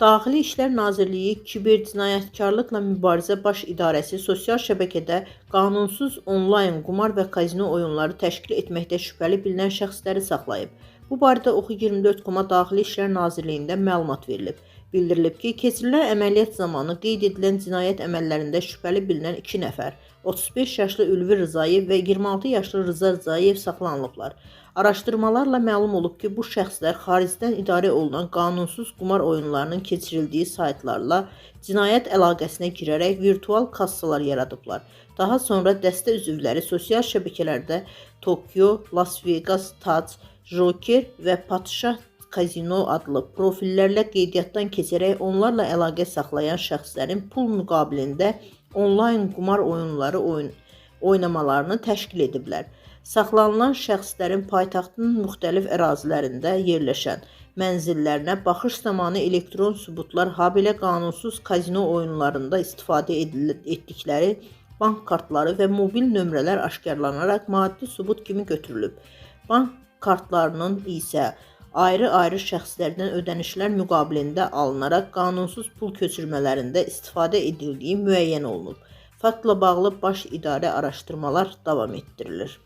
Daxili İşlər Nazirliyi Kibercinayətkarlıqla Mübarizə Baş İdarəsi sosial şəbəkədə qanunsuz onlayn qumar və kazino oyunları təşkil etməkdə şübhəli bilinən şəxsləri saxlayıb. Bu barədə Oxu24 Daxili İşlər Nazirliyində məlumat verilib. Bildirilib ki, keçirilən əməliyyat zamanı qeyd edilən cinayət əməllərində şübhəli bilinən 2 nəfər, 35 yaşlı Ülvi Rzayev və 26 yaşlı Rza Rzayev saxlanılıblar. Araşdırmalarla məlum olub ki, bu şəxslər xaricdən idarə olunan qanunsuz qumar oyunlarının keçirildiyi saytlarla cinayət əlaqəsinə girərək virtual kassalar yaradıblar. Daha sonra dəstə üzvləri sosial şəbəkələrdə Tokyo, Las Vegas, Tac, Joker və Padşah Kazino adlı profillərlə qeydiyyatdan keçərək onlarla əlaqə saxlayan şəxslərin pul müqabilində onlayn qumar oyunları oynamalarını təşkil ediblər. Saxlanılan şəxslərin paytaxtın müxtəlif ərazilərində yerləşən mənzillərinə baxış zamanı elektron sübutlar, habelə qanunsuz kazino oyunlarında istifadə etdikləri bank kartları və mobil nömrələr aşkarlanaraq maddi sübut kimi götürülüb. Bank kartlarının isə ayrı-ayrı şəxslərdən ödənişlər müqabilində alınaraq qanunsuz pul köçürmələrində istifadə edildiyi müəyyən olunub. Faktla bağlı baş idarə araşdırmalar davam etdirilir.